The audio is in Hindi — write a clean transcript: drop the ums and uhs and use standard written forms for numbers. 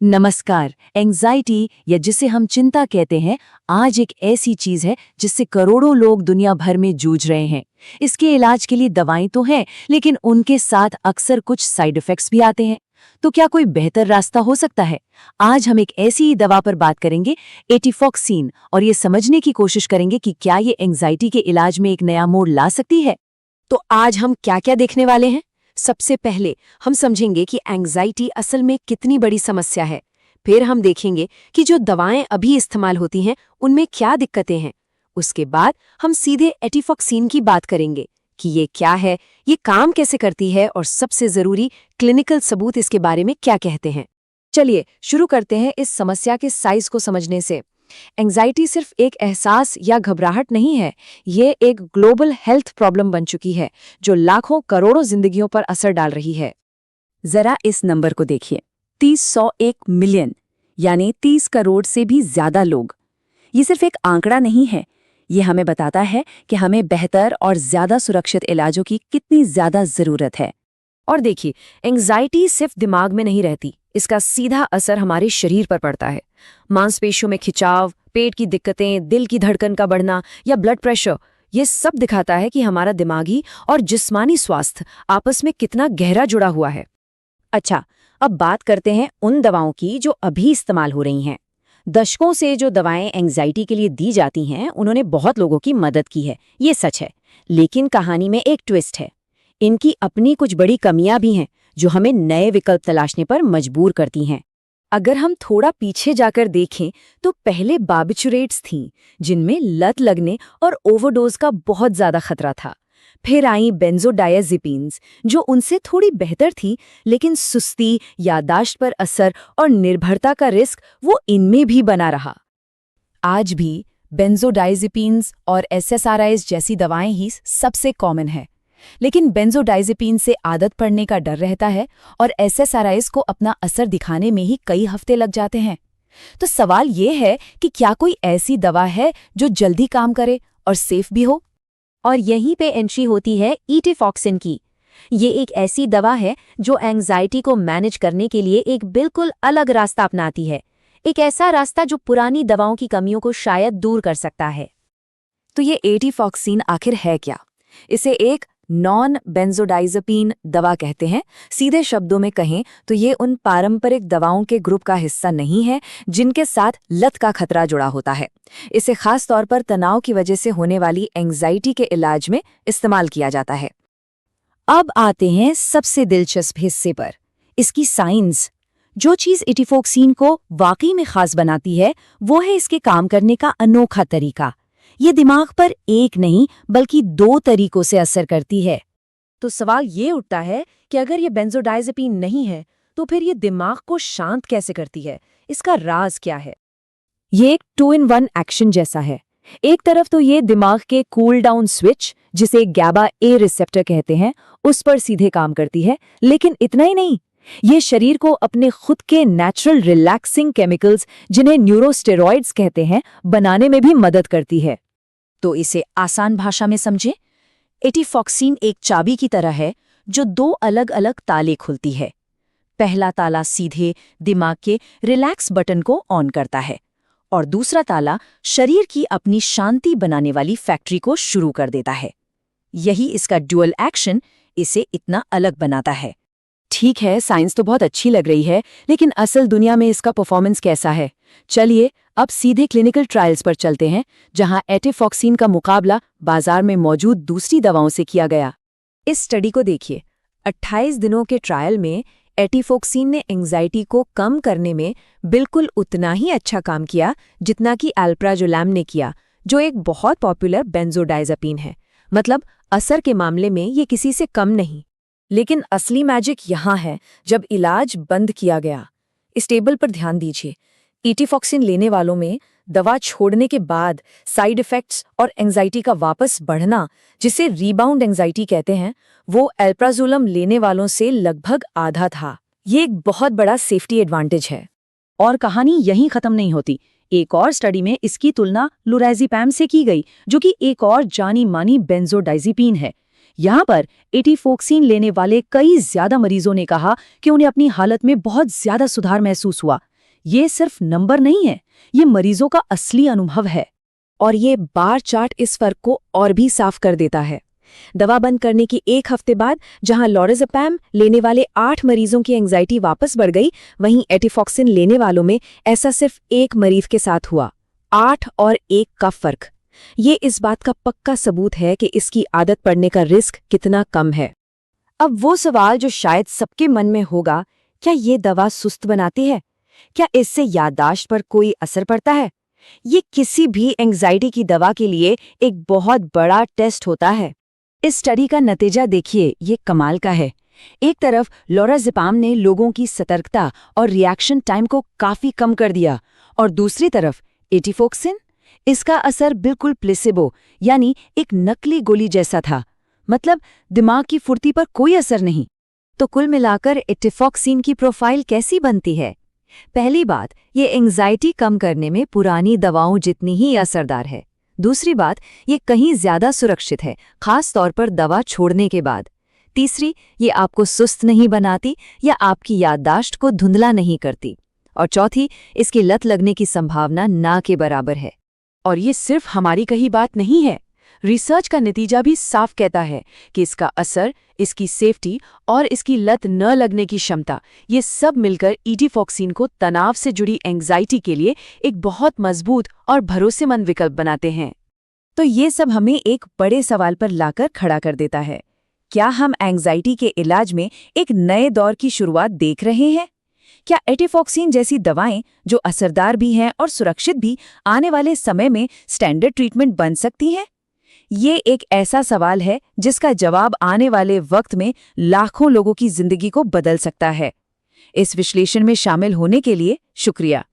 नमस्कार। एंजाइटी या जिसे हम चिंता कहते हैं, आज एक ऐसी चीज है जिससे करोड़ों लोग दुनिया भर में जूझ रहे हैं। इसके इलाज के लिए दवाएं तो हैं, लेकिन उनके साथ अक्सर कुछ साइड इफेक्ट्स भी आते हैं। तो क्या कोई बेहतर रास्ता हो सकता है? आज हम एक ऐसी ही दवा पर बात करेंगे, एटिफॉक्सीन, और ये समझने की कोशिश करेंगे कि क्या ये एंजाइटी के इलाज में एक नया मोड़ ला सकती है। तो आज हम क्या क्या देखने वाले हैं? सबसे पहले हम समझेंगे कि एंग्जाइटी असल में कितनी बड़ी समस्या है। फिर हम देखेंगे कि जो दवाएं अभी इस्तेमाल होती हैं उनमें क्या दिक्कतें हैं। उसके बाद हम सीधे एटिफॉक्सीन की बात करेंगे कि ये क्या है, ये काम कैसे करती है और सबसे जरूरी क्लिनिकल सबूत इसके बारे में क्या कहते हैं। चलिए शुरू करते हैं इस समस्या के साइज को समझने से। एंग्जाइटी सिर्फ एक एहसास या घबराहट नहीं है, ये एक ग्लोबल हेल्थ प्रॉब्लम बन चुकी है जो लाखों करोड़ों जिंदगियों पर असर डाल रही है। जरा इस नंबर को देखिए, 30 मिलियन, यानी 30 करोड़ से भी ज्यादा लोग। ये सिर्फ एक आंकड़ा नहीं है, ये हमें बताता है कि हमें बेहतर और ज्यादा सुरक्षित इलाजों की कितनी ज्यादा जरूरत है। और देखिए, एंग्जाइटी सिर्फ दिमाग में नहीं रहती, इसका सीधा असर हमारे शरीर पर पड़ता है। मांसपेशियों में खिंचाव, पेट की दिक्कतें, दिल की धड़कन का बढ़ना या ब्लड प्रेशर, ये सब दिखाता है कि हमारा दिमागी और जिस्मानी स्वास्थ्य आपस में कितना गहरा जुड़ा हुआ है। अच्छा, अब बात करते हैं उन दवाओं की जो अभी इस्तेमाल हो रही हैं। दशकों से जो दवाएं एंग्जाइटी के लिए दी जाती हैं, उन्होंने बहुत लोगों की मदद की है, ये सच है। लेकिन कहानी में एक ट्विस्ट है। इनकी अपनी कुछ बड़ी कमियां भी हैं जो हमें नए विकल्प तलाशने पर मजबूर करती हैं। अगर हम थोड़ा पीछे जाकर देखें तो पहले बार्बिचुरेट्स थीं, जिनमें लत लगने और ओवरडोज का बहुत ज्यादा खतरा था। फिर आई बेंजोडायज़ेपिन्स, जो उनसे थोड़ी बेहतर थी, लेकिन सुस्ती, यादाश्त पर असर और निर्भरता का रिस्क वो इनमें भी बना रहा। आज भी बेंजोडायज़ेपिन्स और एसएसआरआईज जैसी दवाएं ही सबसे कॉमन है, लेकिन बेंजोडायज़ेपिन से आदत पड़ने का डर रहता है और एसएसआरआईज को अपना असर दिखाने में ही कई हफ्ते लग जाते हैं। तो सवाल ये है कि क्या कोई ऐसी दवा है जो जल्दी काम करे और सेफ भी हो? और यहीं पे एंट्री होती है एटिफॉक्सीन की। ये एक ऐसी दवा है जो एंग्जाइटी को मैनेज करने के लिए एक बिल्कुल अलग रास्ता अपनाती है, एक ऐसा रास्ता जो पुरानी दवाओं की कमियों को शायद दूर कर सकता है। तो ये एटिफॉक्सीन आखिर है क्या? इसे एक नॉन बेंजोडाइज़ेपिन दवा कहते हैं। सीधे शब्दों में कहें तो ये उन पारंपरिक दवाओं के ग्रुप का हिस्सा नहीं है जिनके साथ लत का खतरा जुड़ा होता है। इसे खास तौर पर तनाव की वजह से होने वाली एंग्जाइटी के इलाज में इस्तेमाल किया जाता है। अब आते हैं सबसे दिलचस्प हिस्से पर, इसकी साइंस। जो चीज़ एटिफॉक्सीन को वाकई में खास बनाती है वो है इसके काम करने का अनोखा तरीका। ये दिमाग पर एक नहीं बल्कि 2 तरीकों से असर करती है। तो सवाल ये उठता है कि अगर ये बेंजोडायज़ेपिन नहीं है तो फिर ये दिमाग को शांत कैसे करती है? इसका राज क्या है? ये एक 2-in-1 एक्शन जैसा है। एक तरफ तो ये दिमाग के कूल डाउन स्विच, जिसे गैबा ए रिसेप्टर कहते हैं, उस पर सीधे काम करती है, लेकिन इतना ही नहीं, ये शरीर को अपने खुद के नेचुरल रिलैक्सिंग केमिकल्स, जिन्हें न्यूरोस्टेरॉइड्स कहते हैं, बनाने में भी मदद करती है। तो इसे आसान भाषा में समझें, एटिफॉक्सीन एक चाबी की तरह है जो 2 अलग अलग ताले खुलती है। पहला ताला सीधे दिमाग के रिलैक्स बटन को ऑन करता है और दूसरा ताला शरीर की अपनी शांति बनाने वाली फैक्ट्री को शुरू कर देता है। यही इसका ड्यूअल एक्शन इसे इतना अलग बनाता है। ठीक है, साइंस तो बहुत अच्छी लग रही है, लेकिन असल दुनिया में इसका परफॉर्मेंस कैसा है? चलिए अब सीधे क्लिनिकल ट्रायल्स पर चलते हैं, जहां एटिफॉक्सीन का मुकाबला बाजार में मौजूद दूसरी दवाओं से किया गया। इस स्टडी को देखिए। 28 दिनों के ट्रायल में एटिफॉक्सीन ने एंग्जाइटी को कम करने में बिल्कुल उतना ही अच्छा काम किया जितना कि अल्प्राजोलैम ने किया, जो एक बहुत पॉपुलर बेंजोडायज़ेपिन है। मतलब असर के मामले में ये किसी से कम नहीं। लेकिन असली मैजिक यहाँ है जब इलाज बंद किया गया। इस टेबल पर ध्यान दीजिए। एटिफॉक्सीन लेने वालों में दवा छोड़ने के बाद साइड इफेक्ट्स और एंग्जाइटी का वापस बढ़ना, जिसे रीबाउंड एंग्जाइटी कहते हैं, वो अल्प्राजोलम लेने वालों से लगभग आधा था। ये एक बहुत बड़ा सेफ्टी एडवांटेज है। और कहानी यहीं खत्म नहीं होती। एक और स्टडी में इसकी तुलना लुराज़ेपैम से की गई, जो कि एक और जानी मानी बेंजोडायज़ेपिन है। यहाँ पर एटिफॉक्सीन लेने वाले कई ज्यादा मरीजों ने कहा कि उन्हें अपनी हालत में बहुत ज्यादा सुधार महसूस हुआ। ये सिर्फ नंबर नहीं है, ये मरीजों का असली अनुभव है। और ये बार चार्ट इस फर्क को और भी साफ कर देता है। दवा बंद करने की 1 हफ्ते बाद जहां लोराज़ेपैम लेने वाले 8 मरीजों की एंजाइटी वापस बढ़ गई, वहीं एटिफॉक्सिन लेने वालों में ऐसा सिर्फ 1 मरीज के साथ हुआ। 8 और 1 का फर्क। ये इस बात का पक्का सबूत है कि इसकी आदत पड़ने का रिस्क कितना कम है। अब वो सवाल जो शायद सबके मन में होगा, क्या ये दवा सुस्त बनाती है? क्या इससे याददाश्त पर कोई असर पड़ता है? ये किसी भी एंजाइटी की दवा के लिए एक बहुत बड़ा टेस्ट होता है। इस स्टडी का नतीजा देखिए, ये कमाल का है। एक तरफ लोराज़ेपैम ने लोगों की सतर्कता और रिएक्शन टाइम को काफी कम कर दिया, और दूसरी तरफ एटिफॉक्सिन, इसका असर बिल्कुल प्लेसिबो यानी एक नकली गोली जैसा था। मतलब दिमाग की फुर्ती पर कोई असर नहीं। तो कुल मिलाकर एटिफॉक्सिन की प्रोफाइल कैसी बनती है? पहली बात, ये एंजाइटी कम करने में पुरानी दवाओं जितनी ही असरदार है। दूसरी बात, ये कहीं ज्यादा सुरक्षित है, खास तौर पर दवा छोड़ने के बाद। तीसरी, ये आपको सुस्त नहीं बनाती या आपकी याददाश्त को धुंधला नहीं करती। और चौथी, इसकी लत लगने की संभावना ना के बराबर है। और ये सिर्फ हमारी कही बात नहीं है। रिसर्च का नतीजा भी साफ कहता है कि इसका असर, इसकी सेफ्टी और इसकी लत न लगने की क्षमता, ये सब मिलकर एटिफॉक्सिन को तनाव से जुड़ी एंजाइटी के लिए एक बहुत मजबूत और भरोसेमंद विकल्प बनाते हैं। तो ये सब हमें एक बड़े सवाल पर लाकर खड़ा कर देता है। क्या हम एंजाइटी के इलाज में एक नए दौर की शुरुआत देख रहे हैं? क्या एटिफॉक्सिन जैसी दवाएं, जो असरदार भी हैं और सुरक्षित भी, आने वाले समय में स्टैंडर्ड ट्रीटमेंट बन सकती हैं? ये एक ऐसा सवाल है जिसका जवाब आने वाले वक्त में लाखों लोगों की जिंदगी को बदल सकता है। इस विश्लेषण में शामिल होने के लिए शुक्रिया।